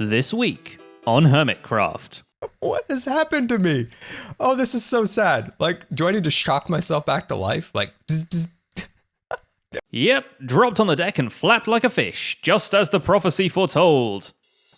This week on Hermitcraft. What has happened to me? Oh, this is so sad. Like, do I need to shock myself back to life? Like, bzz, bzz. Yep, dropped on the deck and flapped like a fish, just as the prophecy foretold.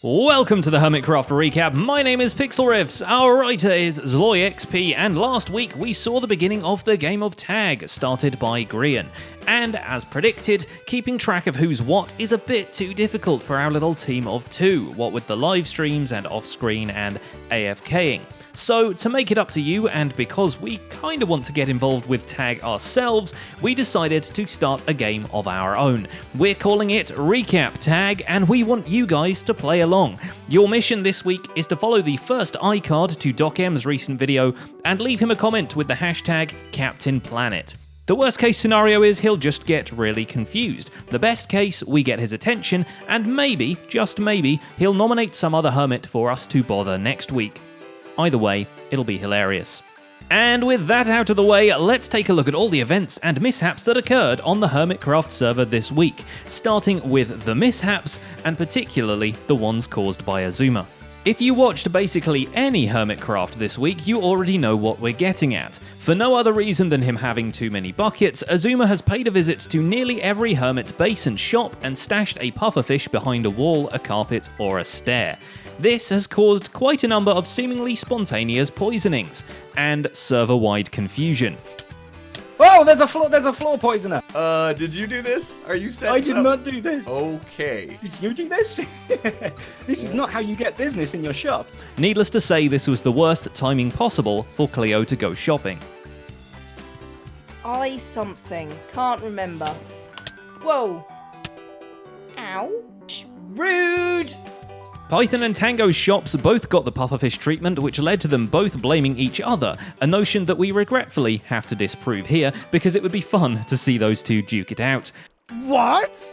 Welcome to the Hermitcraft Recap. My name is PixelRiffs, our writer is ZloyXP, and last week we saw the beginning of the game of tag, started by Grian. And as predicted, keeping track of who's what is a bit too difficult for our little team of two, what with the live streams and off-screen and AFKing. So, to make it up to you, and because we kinda want to get involved with tag ourselves, we decided to start a game of our own. We're calling it Recap Tag, and we want you guys to play along. Your mission this week is to follow the first iCard to DocM's recent video, and leave him a comment with the hashtag CaptainPlanet. The worst case scenario is he'll just get really confused. The best case, we get his attention, and maybe, just maybe, he'll nominate some other hermit for us to bother next week. Either way, it'll be hilarious. And with that out of the way, let's take a look at all the events and mishaps that occurred on the Hermitcraft server this week, starting with the mishaps, and particularly the ones caused by Xisuma. If you watched basically any Hermitcraft this week, you already know what we're getting at. For no other reason than him having too many buckets, Xisuma has paid a visit to nearly every hermit's base and shop and stashed a pufferfish behind a wall, a carpet, or a stair. This has caused quite a number of seemingly spontaneous poisonings, and server-wide confusion. Oh, there's a floor poisoner. Did you do this? Are you set I did not do this. Okay. Did you do this? This is not how you get business in your shop. Needless to say, this was the worst timing possible for Cleo to go shopping. It's I something. Can't remember. Whoa. Ouch. Rude. Python and Tango's shops both got the pufferfish treatment, which led to them both blaming each other, a notion that we regretfully have to disprove here, because it would be fun to see those two duke it out. What?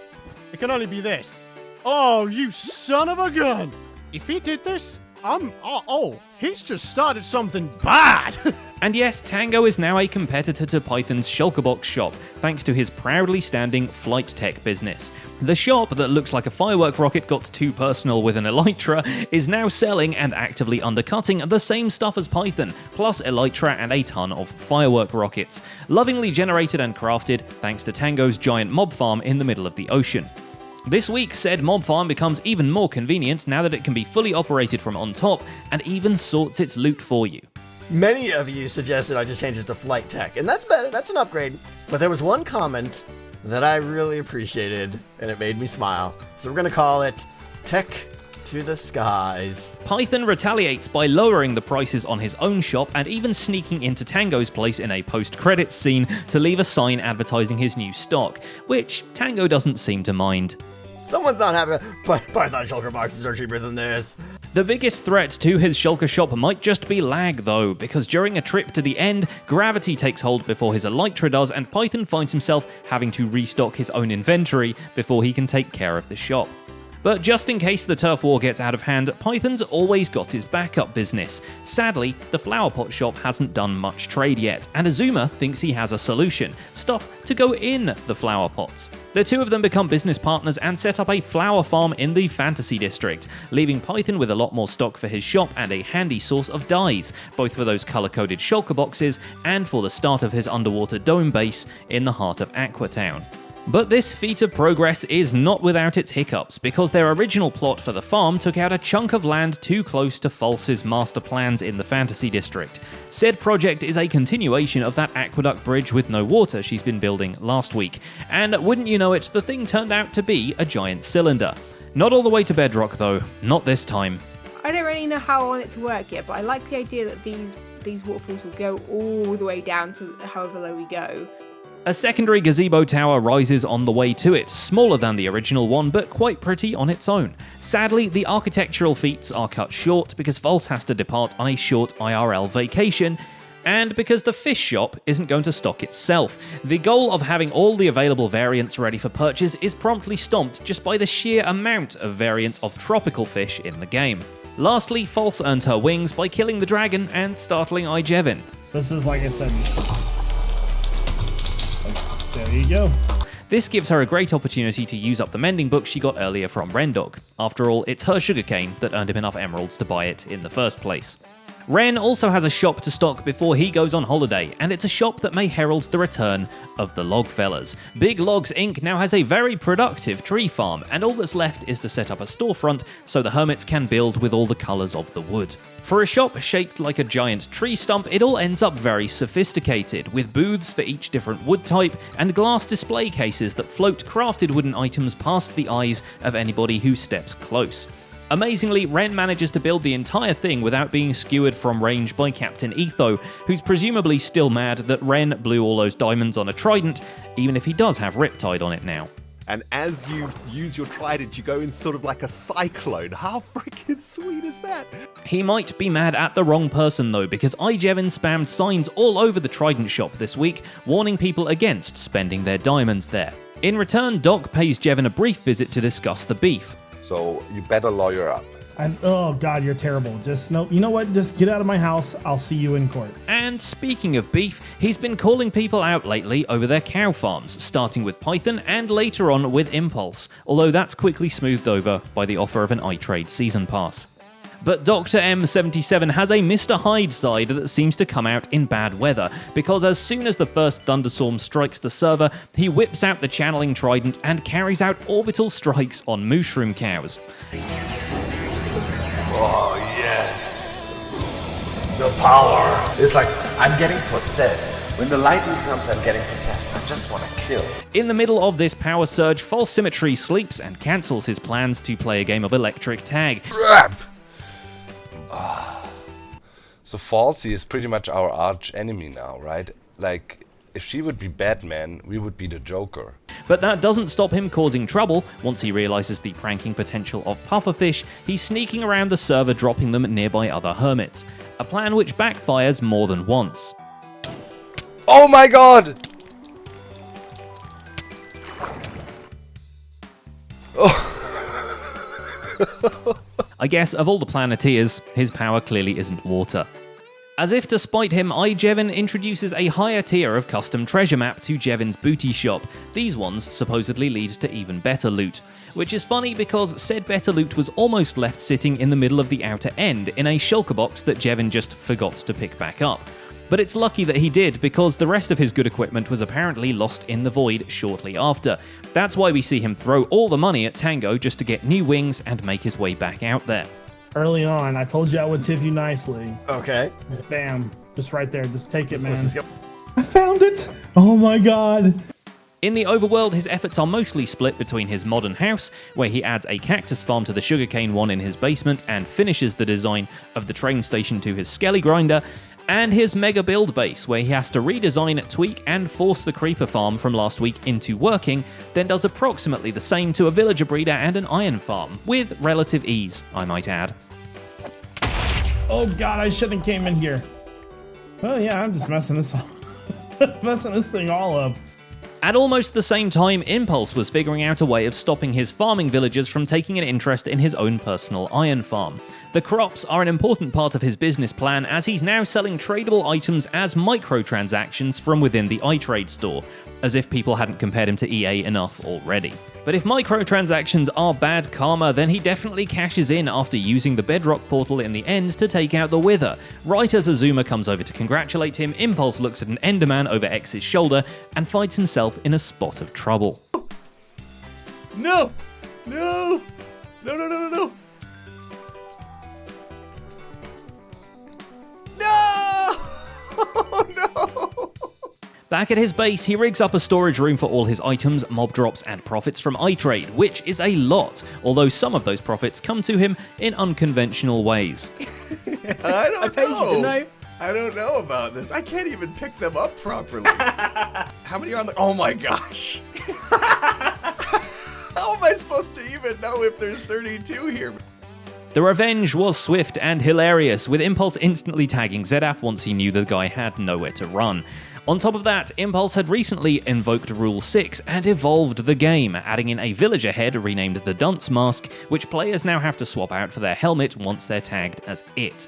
It can only be this. Oh, you son of a gun! If he did this, he's just started something bad! And yes, Tango is now a competitor to Python's Shulkerbox shop, thanks to his proudly standing flight tech business. The shop, that looks like a firework rocket got too personal with an elytra, is now selling and actively undercutting the same stuff as Python, plus elytra and a ton of firework rockets, lovingly generated and crafted thanks to Tango's giant mob farm in the middle of the ocean. This week, said mob farm becomes even more convenient now that it can be fully operated from on top, and even sorts its loot for you. Many of you suggested I just change it to flight tech, and that's better, that's an upgrade. But there was one comment that I really appreciated, and it made me smile. So we're gonna call it Tech to the Skies. Python retaliates by lowering the prices on his own shop and even sneaking into Tango's place in a post-credits scene to leave a sign advertising his new stock, which Tango doesn't seem to mind. Someone's not happy, but Python shulker boxes are cheaper than this. The biggest threat to his shulker shop might just be lag though, because during a trip to the end, gravity takes hold before his elytra does, and Python finds himself having to restock his own inventory before he can take care of the shop. But just in case the turf war gets out of hand, Python's always got his backup business. Sadly, the flower pot shop hasn't done much trade yet, and Xisuma thinks he has a solution: stuff to go in the flower pots. The two of them become business partners and set up a flower farm in the fantasy district, leaving Python with a lot more stock for his shop and a handy source of dyes, both for those color-coded shulker boxes and for the start of his underwater dome base in the heart of Aquatown. But this feat of progress is not without its hiccups, because their original plot for the farm took out a chunk of land too close to False's master plans in the fantasy district. Said project is a continuation of that aqueduct bridge with no water she's been building last week, and wouldn't you know it, the thing turned out to be a giant cylinder. Not all the way to bedrock though, not this time. I don't really know how I want it to work yet, but I like the idea that these waterfalls will go all the way down to however low we go. A secondary gazebo tower rises on the way to it, smaller than the original one, but quite pretty on its own. Sadly, the architectural feats are cut short because False has to depart on a short IRL vacation, and because the fish shop isn't going to stock itself. The goal of having all the available variants ready for purchase is promptly stomped just by the sheer amount of variants of tropical fish in the game. Lastly, False earns her wings by killing the dragon and startling Jevin. This is, like I said, there you go. This gives her a great opportunity to use up the mending book she got earlier from Rendog. After all, it's her sugarcane that earned him enough emeralds to buy it in the first place. Ren also has a shop to stock before he goes on holiday, and it's a shop that may herald the return of the Logfellas. Big Logs Inc. now has a very productive tree farm, and all that's left is to set up a storefront so the hermits can build with all the colours of the wood. For a shop shaped like a giant tree stump, it all ends up very sophisticated, with booths for each different wood type and glass display cases that float crafted wooden items past the eyes of anybody who steps close. Amazingly, Ren manages to build the entire thing without being skewered from range by Captain Etho, who's presumably still mad that Ren blew all those diamonds on a trident, even if he does have Riptide on it now. And as you use your trident, you go in sort of like a cyclone. How freaking sweet is that? He might be mad at the wrong person though, because Jevin spammed signs all over the trident shop this week, warning people against spending their diamonds there. In return, Doc pays Jevin a brief visit to discuss the beef. So you better lawyer up. Oh God, you're terrible. Just no. You know what? Just get out of my house. I'll see you in court. And speaking of beef, he's been calling people out lately over their cow farms, starting with Python and later on with Impulse, although that's quickly smoothed over by the offer of an iTrade season pass. But Dr. M77 has a Mr. Hyde side that seems to come out in bad weather, because as soon as the first thunderstorm strikes the server, he whips out the channeling trident and carries out orbital strikes on mushroom cows. Oh, yes. The power. It's like I'm getting possessed. When the lightning comes, I'm getting possessed. I just want to kill. In the middle of this power surge, false Symmetry sleeps and cancels his plans to play a game of electric tag. So Falsey is pretty much our arch enemy now, right? Like, if she would be Batman, we would be the Joker. But that doesn't stop him causing trouble. Once he realizes the pranking potential of pufferfish, he's sneaking around the server, dropping them nearby other hermits. A plan which backfires more than once. Oh my god! I guess of all the Planeteers, his power clearly isn't water. As if to spite him, Jevin introduces a higher tier of custom treasure map to Jevin's booty shop. These ones supposedly lead to even better loot. Which is funny because said better loot was almost left sitting in the middle of the outer end in a shulker box that Jevin just forgot to pick back up. But it's lucky that he did, because the rest of his good equipment was apparently lost in the void shortly after. That's why we see him throw all the money at Tango just to get new wings and make his way back out there. Early on, I told you I would tip you nicely. Okay. Bam. Just right there. Just take it, man. Let's go. I found it! Oh my god! In the overworld, his efforts are mostly split between his modern house, where he adds a cactus farm to the sugarcane one in his basement and finishes the design of the train station to his skelly grinder, and his mega build base, where he has to redesign, tweak, and force the creeper farm from last week into working, then does approximately the same to a villager breeder and an iron farm, with relative ease, I might add. Oh god, I shouldn't have came in here. Oh yeah, I'm just messing this thing all up. At almost the same time, Impulse was figuring out a way of stopping his farming villagers from taking an interest in his own personal iron farm. The crops are an important part of his business plan, as he's now selling tradable items as microtransactions from within the iTrade store, as if people hadn't compared him to EA enough already. But if microtransactions are bad karma, then he definitely cashes in after using the Bedrock portal in the end to take out the Wither. Right as Xisuma comes over to congratulate him, Impulse looks at an Enderman over X's shoulder and finds himself in a spot of trouble. No! No! No, no, no, no, no! No! Oh, no! Back at his base, he rigs up a storage room for all his items, mob drops, and profits from iTrade, which is a lot, although some of those profits come to him in unconventional ways. I don't paid you, didn't I? I don't know about this. I can't even pick them up properly. How many are on the... Oh my gosh! How am I supposed to even know if there's 32 here? The revenge was swift and hilarious, with Impulse instantly tagging Zedaf once he knew the guy had nowhere to run. On top of that, Impulse had recently invoked Rule 6 and evolved the game, adding in a villager head renamed the Dunce Mask, which players now have to swap out for their helmet once they're tagged as it.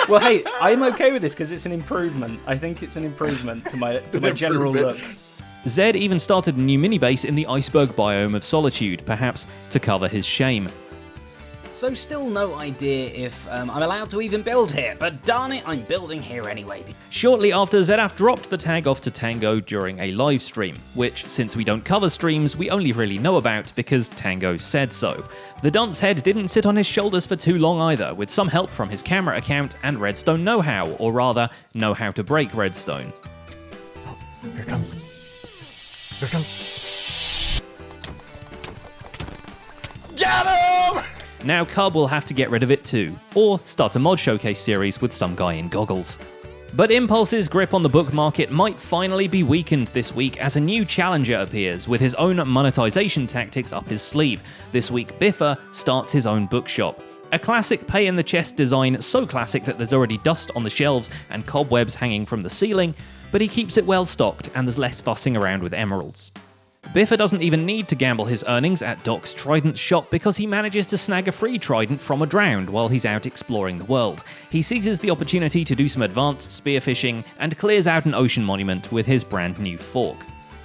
Well, hey, I'm okay with this because it's an improvement. I think it's an improvement to my general look. Zed even started a new mini-base in the iceberg biome of Solitude, perhaps to cover his shame. So still no idea if I'm allowed to even build here, but darn it, I'm building here anyway. Shortly after, Zedaf dropped the tag off to Tango during a live stream, which, since we don't cover streams, we only really know about because Tango said so. The dunce head didn't sit on his shoulders for too long either, with some help from his camera account and Redstone know-how, or rather, know how to break Redstone. Oh, here comes. Here comes. Get him! Now Cub will have to get rid of it too, or start a mod showcase series with some guy in goggles. But Impulse's grip on the book market might finally be weakened this week as a new challenger appears with his own monetization tactics up his sleeve. This week Biffa starts his own bookshop. A classic pay-in-the-chest design, so classic that there's already dust on the shelves and cobwebs hanging from the ceiling, but he keeps it well stocked and there's less fussing around with emeralds. Biffa doesn't even need to gamble his earnings at Doc's Trident shop because he manages to snag a free trident from a drowned while he's out exploring the world. He seizes the opportunity to do some advanced spearfishing and clears out an ocean monument with his brand new fork.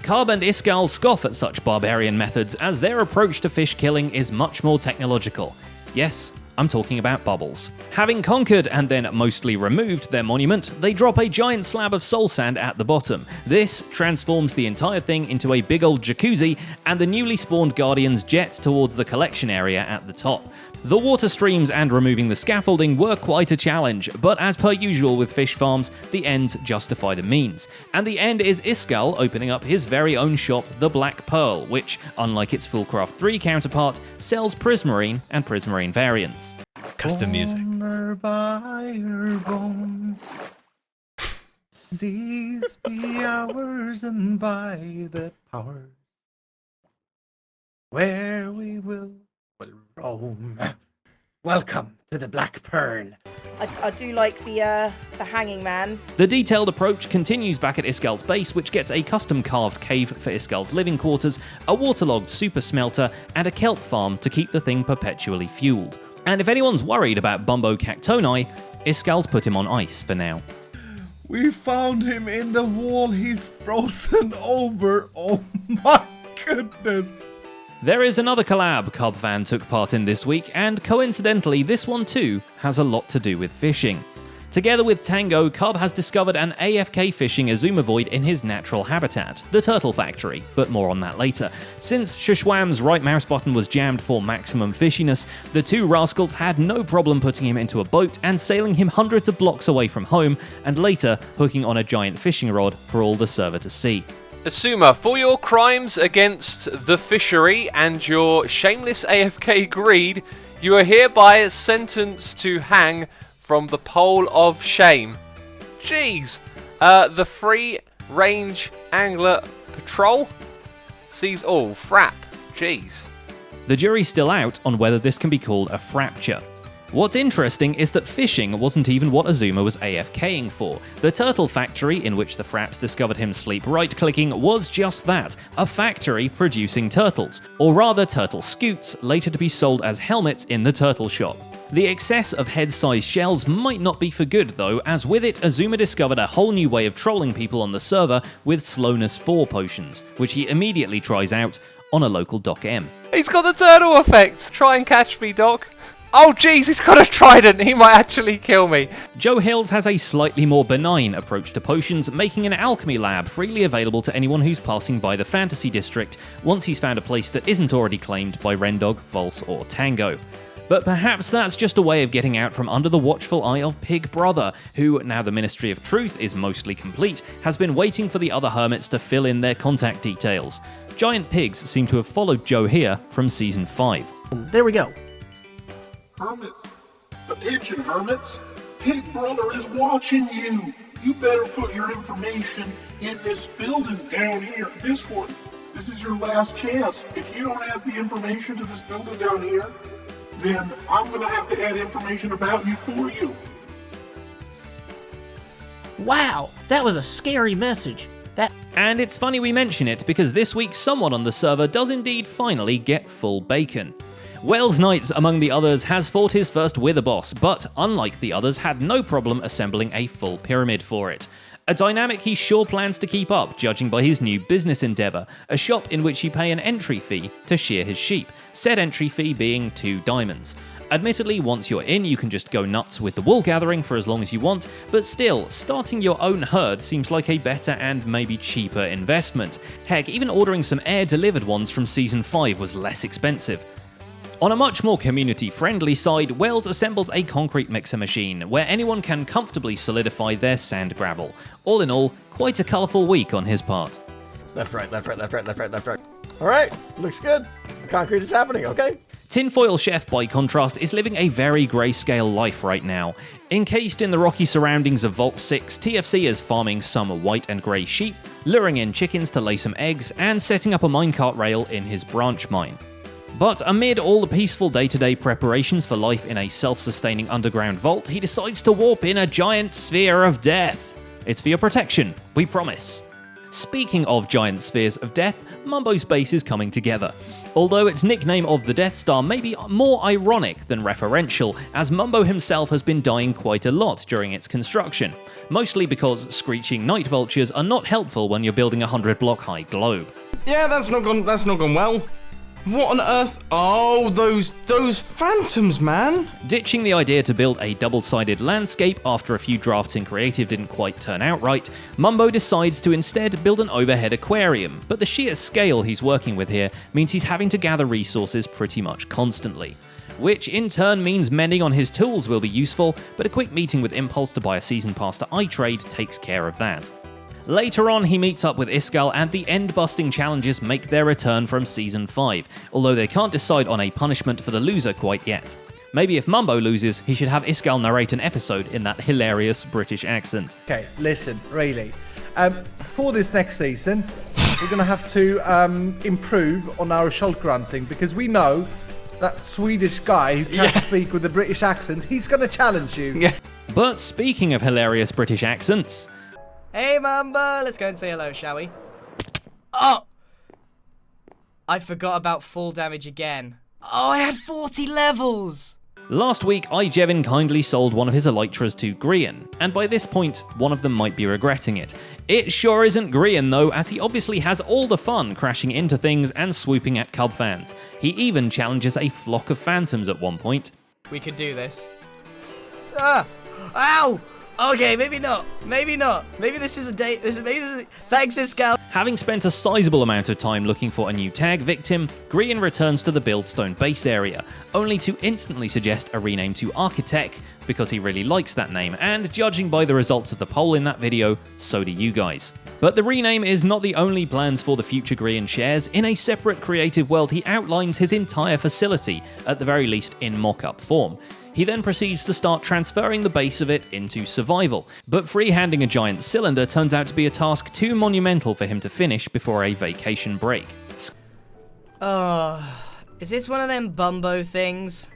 Cub and Iskall scoff at such barbarian methods as their approach to fish killing is much more technological. Yes, I'm talking about bubbles. Having conquered and then mostly removed their monument, they drop a giant slab of soul sand at the bottom. This transforms the entire thing into a big old jacuzzi, and the newly spawned guardians jet towards the collection area at the top. The water streams and removing the scaffolding were quite a challenge, but as per usual with fish farms, the ends justify the means. And the end is Iskall opening up his very own shop, the Black Pearl, which, unlike its Fullcraft 3 counterpart, sells Prismarine and Prismarine variants. Custom music. By her bones, seas be ours and by the powers, where we will roam. Welcome to the Black Pearl. I do like the hanging man. The detailed approach continues back at Iskall's base, which gets a custom-carved cave for Iskall's living quarters, a waterlogged super smelter, and a kelp farm to keep the thing perpetually fueled. And if anyone's worried about Bumbo Cactoni, Iskall's put him on ice for now. We found him in the wall. He's frozen over. Oh my goodness. There is another collab Cub fan took part in this week, and coincidentally this one too has a lot to do with fishing. Together with Tango, Cub has discovered an AFK fishing Xisuma void in his natural habitat, the Turtle Factory, but more on that later. Since Shishwam's right mouse button was jammed for maximum fishiness, the two rascals had no problem putting him into a boat and sailing him hundreds of blocks away from home, and later hooking on a giant fishing rod for all the server to see. Xisuma, for your crimes against the fishery and your shameless AFK greed, you are hereby sentenced to hang from the pole of shame. Jeez. The Free Range Angler Patrol sees all. Frap. Jeez. The jury's still out on whether this can be called a frapture. What's interesting is that fishing wasn't even what Xisuma was AFKing for. The Turtle Factory, in which the Fraps discovered him sleep right-clicking, was just that, a factory producing turtles, or rather turtle scoots, later to be sold as helmets in the turtle shop. The excess of head-sized shells might not be for good though, as with it, Xisuma discovered a whole new way of trolling people on the server with Slowness 4 potions, which he immediately tries out on a local Doc M. He's got the turtle effect! Try and catch me, Doc. Oh jeez, he's got a trident, he might actually kill me. Joe Hills has a slightly more benign approach to potions, making an alchemy lab freely available to anyone who's passing by the fantasy district once he's found a place that isn't already claimed by Rendog, Vulse or Tango. But perhaps that's just a way of getting out from under the watchful eye of Pig Brother, who, now the Ministry of Truth is mostly complete, has been waiting for the other hermits to fill in their contact details. Giant pigs seem to have followed Joe here from Season 5. There we go. Hermits, attention hermits, Pig Brother is watching you. You better put your information in this building down here, this one. This is your last chance. If you don't add the information to this building down here, then I'm gonna have to add information about you for you. Wow, that was a scary message. And it's funny we mention it because this week someone on the server does indeed finally get full bacon. Welsknight, among the others, has fought his first Wither boss, but unlike the others, had no problem assembling a full pyramid for it. A dynamic he sure plans to keep up, judging by his new business endeavour, a shop in which you pay an entry fee to shear his sheep, said entry fee being 2 diamonds. Admittedly, once you're in, you can just go nuts with the wool gathering for as long as you want, but still, starting your own herd seems like a better and maybe cheaper investment. Heck, even ordering some air-delivered ones from Season 5 was less expensive. On a much more community-friendly side, Wells assembles a concrete mixer machine, where anyone can comfortably solidify their sand gravel. All in all, quite a colourful week on his part. Left, right, left, right, left, right, left, right, left, right. Alright, looks good. The concrete is happening, okay? Tinfoil Chef, by contrast, is living a very grayscale life right now. Encased in the rocky surroundings of Vault 6, TFC is farming some white and grey sheep, luring in chickens to lay some eggs, and setting up a minecart rail in his branch mine. But amid all the peaceful day-to-day preparations for life in a self-sustaining underground vault, he decides to warp in a giant sphere of death. It's for your protection, we promise. Speaking of giant spheres of death, Mumbo's base is coming together. Although its nickname of the Death Star may be more ironic than referential, as Mumbo himself has been dying quite a lot during its construction, mostly because screeching night vultures are not helpful when you're building a 100-block high globe. Yeah, that's not gone well. What on earth? Oh, those phantoms, man! Ditching the idea to build a double-sided landscape after a few drafts in creative didn't quite turn out right, Mumbo decides to instead build an overhead aquarium, but the sheer scale he's working with here means he's having to gather resources pretty much constantly. Which in turn means mending on his tools will be useful, but a quick meeting with Impulse to buy a season pass to iTrade takes care of that. Later on, he meets up with Iskall, and the end-busting challenges make their return from Season 5, although they can't decide on a punishment for the loser quite yet. Maybe if Mumbo loses, he should have Iskall narrate an episode in that hilarious British accent. Okay, listen, really. For this next season, we're going to have to improve on our shulker hunting, because we know that Swedish guy who can't speak with a British accent, he's going to challenge you. Yeah. But speaking of hilarious British accents... Hey, Mumbo, let's go and say hello, shall we? Oh! I forgot about fall damage again. Oh, I had 40 levels! Last week, Jevin kindly sold one of his elytras to Grian, and by this point, one of them might be regretting it. It sure isn't Grian though, as he obviously has all the fun crashing into things and swooping at Cub fans. He even challenges a flock of phantoms at one point. We could do this. Ah! Ow! Okay, maybe not. Maybe not. Maybe this is a date. Thanks, Iskall. Having spent a sizable amount of time looking for a new tag victim, Grian returns to the Buildstone base area, only to instantly suggest a rename to Architect, because he really likes that name, and judging by the results of the poll in that video, so do you guys. But the rename is not the only plans for the future Grian shares. In a separate creative world, he outlines his entire facility, at the very least in mock-up form. He then proceeds to start transferring the base of it into survival, but freehanding a giant cylinder turns out to be a task too monumental for him to finish before a vacation break. Is this one of them Bumbo things?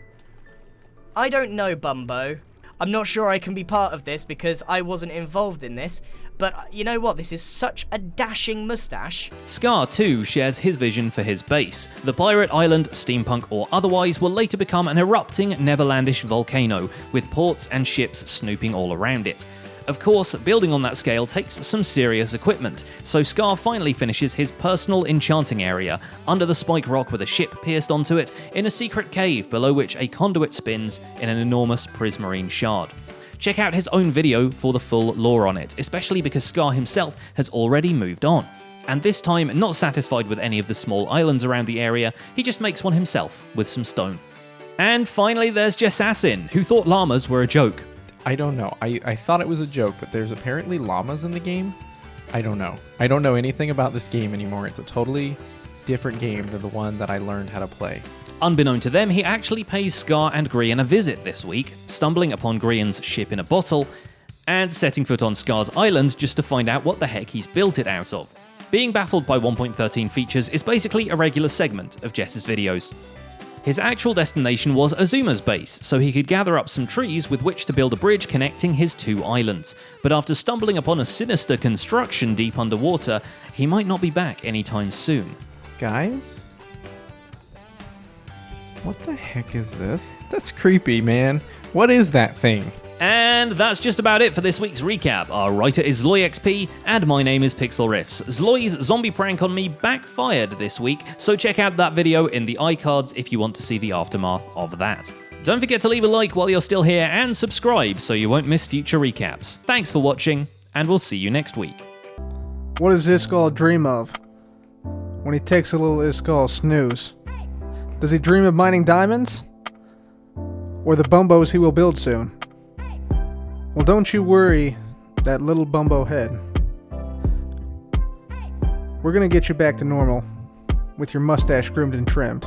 I don't know, Bumbo. I'm not sure I can be part of this because I wasn't involved in this, but you know what? This is such a dashing mustache. Scar, too, shares his vision for his base. The pirate island, steampunk or otherwise, will later become an erupting, Neverlandish volcano, with ports and ships snooping all around it. Of course, building on that scale takes some serious equipment, so Scar finally finishes his personal enchanting area, under the spike rock with a ship pierced onto it, in a secret cave below which a conduit spins in an enormous prismarine shard. Check out his own video for the full lore on it, especially because Scar himself has already moved on. And this time, not satisfied with any of the small islands around the area, he just makes one himself with some stone. And finally there's Jessassin, who thought llamas were a joke. I don't know. I thought it was a joke, but there's apparently llamas in the game? I don't know. I don't know anything about this game anymore. It's a totally different game than the one that I learned how to play. Unbeknown to them, he actually pays Scar and Grian a visit this week, stumbling upon Grian's ship in a bottle, and setting foot on Scar's island just to find out what the heck he's built it out of. Being baffled by 1.13 features is basically a regular segment of Jess's videos. His actual destination was Xisuma's base, so he could gather up some trees with which to build a bridge connecting his two islands. But after stumbling upon a sinister construction deep underwater, he might not be back anytime soon. Guys? What the heck is this? That's creepy, man. What is that thing? And that's just about it for this week's recap. Our writer is ZloyXP, and my name is Pixel Riffs. Zloy's zombie prank on me backfired this week, so check out that video in the iCards if you want to see the aftermath of that. Don't forget to leave a like while you're still here, and subscribe so you won't miss future recaps. Thanks for watching, and we'll see you next week. What does Iskall dream of when he takes a little Iskall snooze? Does he dream of mining diamonds? Or the bumbos he will build soon? Well, don't you worry, that little bumbo head. We're gonna get you back to normal, with your mustache groomed and trimmed.